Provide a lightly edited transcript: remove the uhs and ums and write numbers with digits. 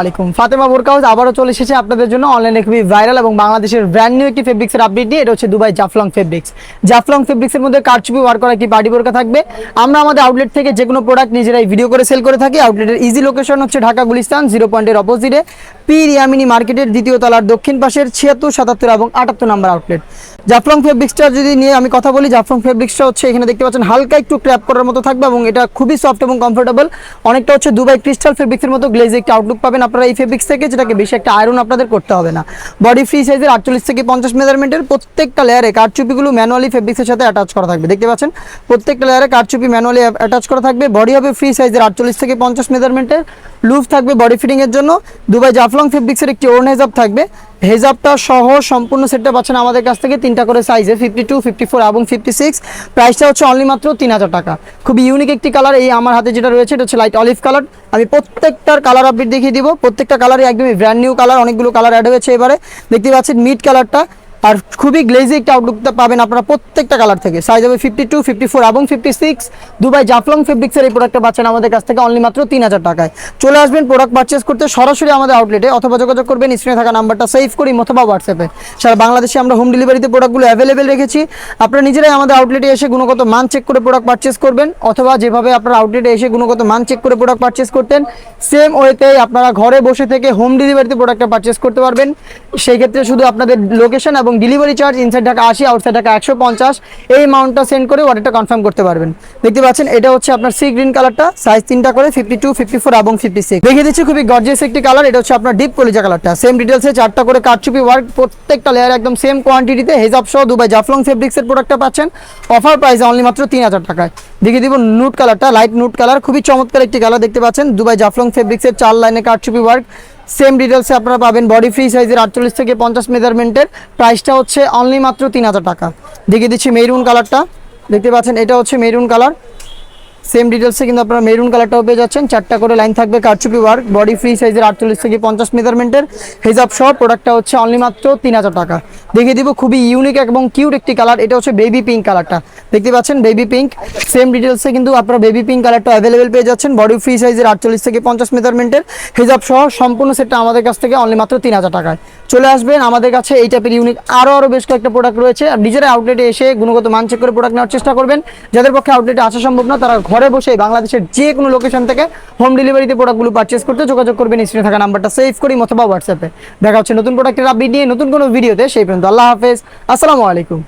আলাইকুম, ফাতেমা বোরকা হাউস আবারও চলে এসেছে আপনাদের জন্য অনলাইনে খুবই ভাইরাল এবং বাংলাদেশের ব্র্যান্ড নিউ একটি ফেব্রিক্সের আপডেট নিয়ে। এটা হচ্ছে দুবাই জাফলং ফেব্রিক্স। জাফলং ফেব্রিক্সের মধ্যে কারচুপি ওয়ার্ক করা একটি পার্টি বোরকা থাকবে। আমরা আমাদের আউটলেট থেকে যে কোনো প্রোডাক্ট নিজেরাই ভিডিও করে সেল করে থাকি। আউটলেটের ইজি লোকেশন হচ্ছে ঢাকা গুলিস্তান 0 পয়েন্টের অপোজিটে পীর ইয়ামিনী মার্কেটের দ্বিতীয় তলার দক্ষিণ পাশের 76, 77 এবং 78 নম্বর আউটলেট। জাফলং ফেব্রিক্সটা যদি নিয়ে আমি কথা বলি, জাফলং ফেব্রিক্সটা হচ্ছে এখানে দেখতে পাচ্ছেন হালকা একটু ক্র্যাপ করার মতো থাকবে এবং এটা খুবই সফট এবং কমফোর্টেবল। অনেকটা হচ্ছে দুবাই ক্রিস্টাল ফেব্রিক্সের মতো গ্লেজে একটা আউটলুক পাবেন আপনারা এই ফেব্রিক্স থেকে, যেটাকে বেশি একটা আয়রন আপনাদের করতে হবে না। বডি ফ্রি সাইজের 48 থেকে 50 মেজারমেন্টের প্রত্যেকটা লেয়ারে কারচুপিগুলো ম্যানুয়ালি ফেব্রিক্সের সাথে অ্যাটাচ করা থাকবে। দেখতে পাচ্ছেন প্রত্যেকটা লেয়ারে কারচুপি ম্যানুয়ালি অ্যাটাচ করা থাকবে। বডি হবে ফ্রি সাইজের 48 থেকে 50 মেজারমেন্টের, লুজ থাকবে বডি ফিটিং এর জন্য। দুবাই জাফলং ফেব্রিক্সের একটি ওড়না হেজাব থাকবে। হেজাবটা সহ সম্পূর্ণ সেটটা পাচ্ছেন আমাদের কাছ থেকে 3টা করে সাইজে 52, 54 এবং 56। প্রাইসটা হচ্ছে অনলি মাত্র 3000 টাকা। খুবই ইউনিক একটি কালার। এই আমার হাতে যেটা রয়েছে এটা হচ্ছে লাইট অলিভ কালার। আমি প্রত্যেকটার কালার আপডেট দেখিয়ে দিব। প্রত্যেকটা কালারই একদমই ব্র্যান্ড নিউ কালার, অনেকগুলো কালার অ্যাড হয়েছে এবারে। দেখতে পাচ্ছেন মিড কালারটা, আর খুবই গ্লেজি একটা আউটলুকটা পাবেন আপনারা প্রত্যেকটা কালার থেকে। সাইজ হবে 52, 54 এবং 56। দুবাই জাফলং ফেব্রিক্সের এই প্রোডাক্টটা পাচ্ছেন আমাদের কাছ থেকে অনলি মাত্র 3000 টাকায়। চলে আসবেন প্রোডাক্ট পারচেস করতে সরাসরি আমাদের আউটলেটে, অথবা যোগাযোগ করবেন স্ক্রিনে থাকা নাম্বারটা সেভ করি অথবা হোয়াটসঅ্যাপে। সারা বাংলাদেশে আমরা হোম ডেলিভারিতে প্রোডাক্টগুলো অ্যাভেলেবেল রেখেছি। আপনারা নিজেরাই আমাদের আউটলেটে এসে গুণগত মান চেক করে প্রোডাক্ট পারচেস করবেন, অথবা যেভাবে আপনারা আউটলেটে এসে গুণগত মান চেক করে প্রোডাক্ট পারচেস করতেন সেম ওয়েতেই আপনারা ঘরে বসে থেকে হোম ডেলিভারিতে প্রোডাক্টটা পারচেস করতে পারবেন। সেই ক্ষেত্রে শুধু আপনাদের লোকেশন এবং delivery charge inside Dhaka 80, outside Dhaka 150 এই অ্যামাউন্টটা সেন্ড করে অর্ডারটা কনফার্ম করতে পারবেন। দেখতে পাচ্ছেন এটা হচ্ছে আপনার সি গ্রিন কালারটা, সাইজ 3টা করে 52, 54 এবং 56। দেখিয়ে দিচ্ছি খুবই গর্জিয়াস একটি কালার। এটা হচ্ছে আপনার ডিপ কলিজা কালারটা। সেম ডিটেলসে 4টা করে কারচুপি ওয়ার্ক, প্রত্যেকটা লেয়ার একদম সেম কোয়ান্টিটিতে হেজাব সহ দুবাই জাফলং ফেব্রিক্সের প্রোডাক্টটা পাচ্ছেন অফার প্রাইসে অনলি মাত্র 3000 টাকায়। দেখিয়ে দিব নুট কালারটা, লাইট নুট কালার, খুবই চমৎকার একটি কালার। দেখতে পাচ্ছেন দুবাই জাফলং ফেব্রিক্সের 4 লাইনে কারচুপি ওয়ার্ক। সেম ডিটেলসে আপনারা পাবেন বডি ফ্রি সাইজের 48 থেকে 50 মেজারমেন্টের। প্রাইসটা হচ্ছে অনলি মাত্র 3000 টাকা। দেখিয়ে দিচ্ছি মেরুন কালারটা। দেখতে পাচ্ছেন এটা হচ্ছে মেরুন কালার। সেম ডিটেলসে কিন্তু আপনারা মেরুন কালারটাও পেয়ে যাচ্ছেন। 4টা করে লাইন থাকবে কারচুপি ওয়ার্ক, বডি ফ্রি সাইজের 48 থেকে 50 মেজারমেন্টের হেজাব সহ প্রোডাক্টটা হচ্ছে অনলি মাত্র 3000 টাকা। দেখিয়ে দিব খুবই ইউনিক এবং কিউট একটি কালার। এটা হচ্ছে বেবি পিঙ্ক কালারটা। দেখতে পাচ্ছেন বেবি পিঙ্ক। সেম ডিটেলসে কিন্তু আপনারা বেবি পিঙ্ক কালারটা অ্যাভেলেবেল পেয়ে যাচ্ছেন। বডি ফ্রি সাইজের 48 থেকে 50 মেজারমেন্টের হেজাব সহ সম্পূর্ণ সেটটা আমাদের কাছ থেকে অনলি মাত্র 3000 টাকায়। চলে আসবেন আমাদের কাছে। এই টাইপের ইউনিক আরও বেশ কয়েকটা প্রোডাক্ট রয়েছে। আর নিজেরা আউটলেটে এসে গুণগত মান চেক করে প্রোডাক্ট নেওয়ার চেষ্টা করবেন। যাদের পক্ষে আউটলেটে আসা সম্ভব না তারা ঘরে বসে বাংলাদেশের যে কোনো লোকেশন থেকে হোম ডেলিভারিতে প্রোডাক্টগুলো পারচেস করতে যোগাযোগ করবেন স্ক্রিনে থাকা নাম্বারটা সেভ করি অথবা হোয়াটসঅ্যাপে। দেখা হচ্ছে নতুন প্রোডাক্টের আপডেট নিয়ে নতুন কোনো ভিডিওতে। সেই পর্যন্ত আল্লাহ হাফেজ, আসসালামু আলাইকুম।